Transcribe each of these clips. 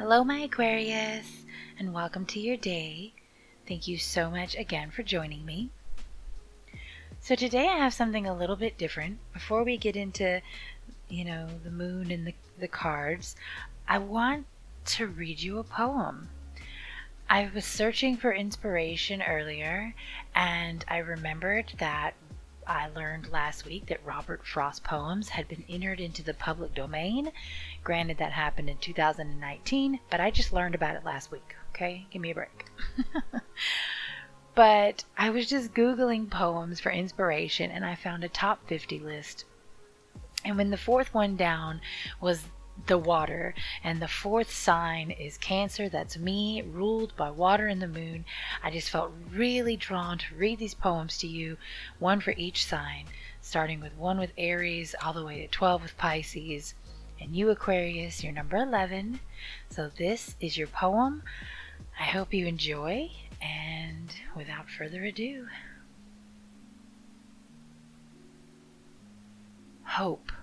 Hello, my Aquarius, and welcome to your day. Thank you so much again for joining me. So today I have something a little bit different. Before we get into, the moon and the cards, I want to read you a poem. I was searching for inspiration earlier, and I remembered that I learned last week that Robert Frost's poems had been entered into the public domain. Granted, that happened in 2019, but I just learned about it last week. Okay, give me a break. But I was just Googling poems for inspiration, and I found a top 50 list. And when the fourth one down was the water, and the fourth sign is Cancer, that's me, ruled by water and the moon, I just felt really drawn to read these poems to you, one for each sign, starting with 1 with Aries all the way to 12 with Pisces, and you, Aquarius, you're number 11. So this is your poem. I hope you enjoy, and without further ado, Hope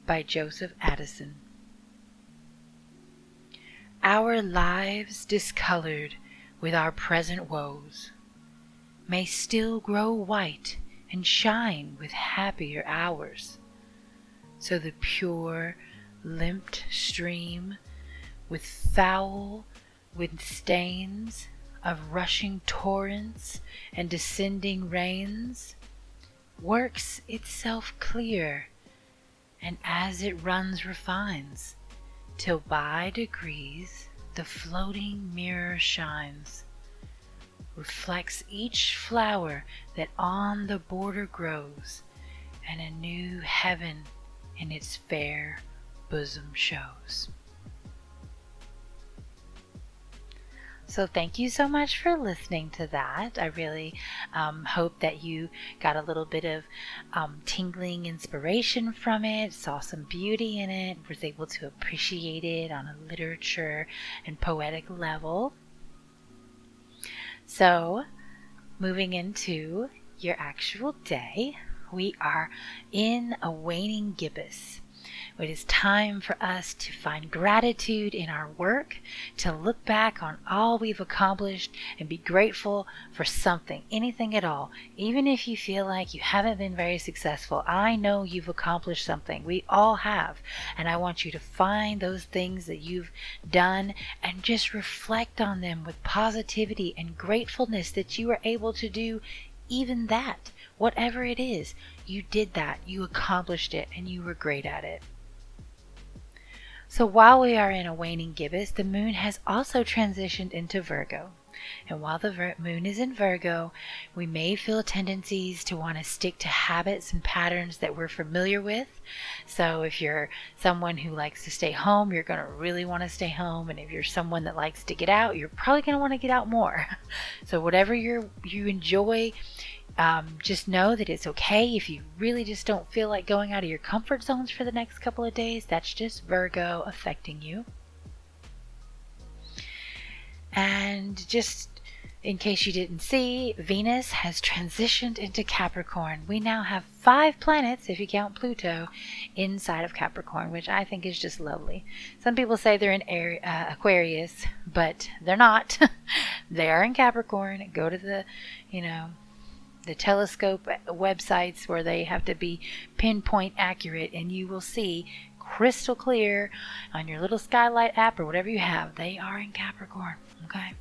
by Joseph Addison. Our lives discolored with our present woes may still grow white and shine with happier hours. So the pure, limped stream with stains of rushing torrents and descending rains works itself clear, and as it runs refines, till by degrees the floating mirror shines, reflects each flower that on the border grows, and a new heaven in its fair bosom shows. So thank you so much for listening to that. I really hope that you got a little bit of tingling inspiration from it, saw some beauty in it, was able to appreciate it on a literature and poetic level. So moving into your actual day, we are in a waning gibbous. It is time for us to find gratitude in our work, to look back on all we've accomplished and be grateful for something, anything at all. Even if you feel like you haven't been very successful, I know you've accomplished something. We all have. And I want you to find those things that you've done and just reflect on them with positivity and gratefulness that you were able to do even that. Whatever it is, you did that, you accomplished it, and you were great at it. So while we are in a waning gibbous, the moon has also transitioned into Virgo. And while the moon is in Virgo, we may feel tendencies to want to stick to habits and patterns that we're familiar with. So if you're someone who likes to stay home, you're going to really want to stay home. And if you're someone that likes to get out, you're probably going to want to get out more. So whatever you enjoy, just know that it's okay if you really just don't feel like going out of your comfort zones for the next couple of days. That's just Virgo affecting you. And just in case you didn't see, Venus has transitioned into Capricorn. We now have 5 planets, if you count Pluto, inside of Capricorn, which I think is just lovely. Some people say they're in Aquarius, but they're not. They are in Capricorn. Go to the telescope websites where they have to be pinpoint accurate, and you will see crystal clear on your little skylight app or whatever you have. They are in Capricorn. Okay.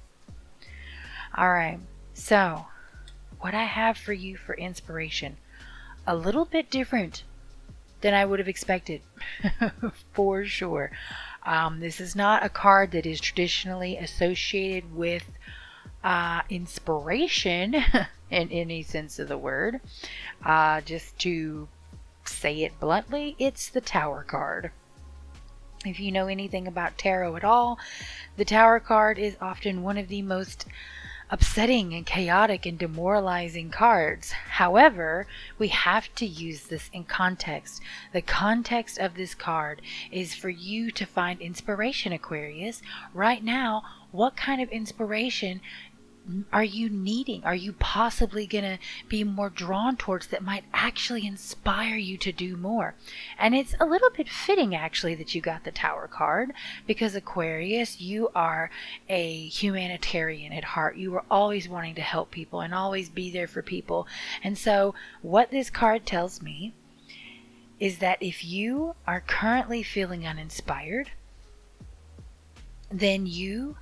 All right. So what I have for you for inspiration, a little bit different than I would have expected for sure. This is not a card that is traditionally associated with inspiration in any sense of the word. Just to say it bluntly, it's the Tower card. If you know anything about tarot at all, the Tower card is often one of the most upsetting and chaotic and demoralizing cards. However, we have to use this in context. The context of this card is for you to find inspiration, Aquarius. Right now, what kind of inspiration are you needing? Are you possibly going to be more drawn towards that might actually inspire you to do more? And it's a little bit fitting actually that you got the Tower card, because Aquarius, you are a humanitarian at heart. You are always wanting to help people and always be there for people. And so what this card tells me is that if you are currently feeling uninspired, then you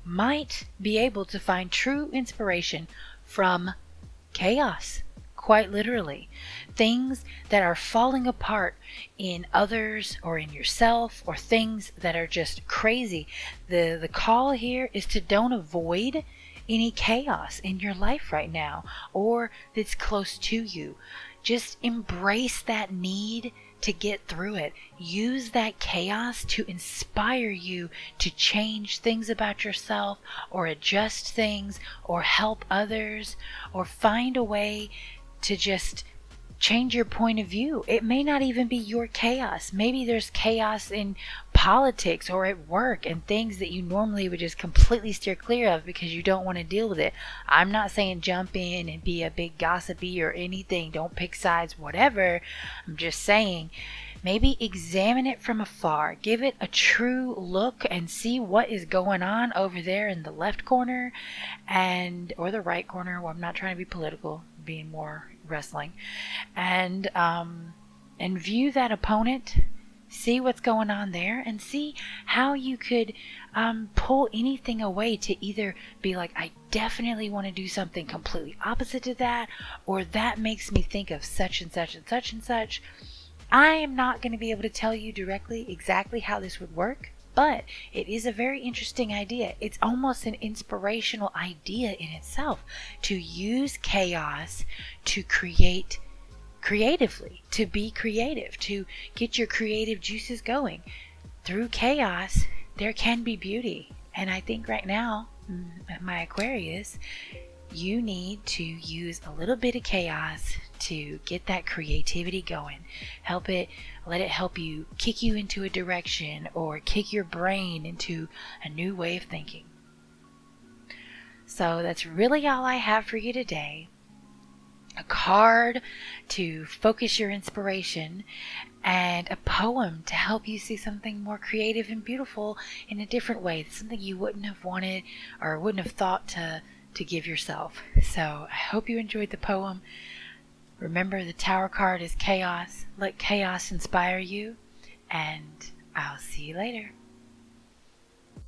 might be able to find true inspiration from chaos, quite literally. Things that are falling apart in others or in yourself, or things that are just crazy. The call here is to don't avoid any chaos in your life right now or that's close to you. Just embrace that need to get through it. Use that chaos to inspire you to change things about yourself, or adjust things, or help others, or find a way to just change your point of view. It may not even be your chaos. Maybe there's chaos in politics or at work and things that you normally would just completely steer clear of because you don't want to deal with it. I'm not saying jump in and be a big gossipy or anything. Don't pick sides, whatever. I'm just saying maybe examine it from afar. Give it a true look and see what is going on over there in the left corner or the right corner. Well, I'm not trying to be political, being more wrestling, and view that opponent, see what's going on there, and see how you could pull anything away to either be like, I definitely want to do something completely opposite to that, or that makes me think of such and such and such and such. I am not going to be able to tell you directly exactly how this would work, but it is a very interesting idea. It's almost an inspirational idea in itself to use chaos to create creatively, to be creative, to get your creative juices going. Through chaos, there can be beauty. And I think right now, my Aquarius, you need to use a little bit of chaos to get that creativity going. Let it help you, kick you into a direction, or kick your brain into a new way of thinking. So that's really all I have for you today. A card to focus your inspiration, and a poem to help you see something more creative and beautiful in a different way. Something you wouldn't have wanted or wouldn't have thought to give yourself. So I hope you enjoyed the poem. Remember, the Tower card is chaos. Let chaos inspire you, and I'll see you later.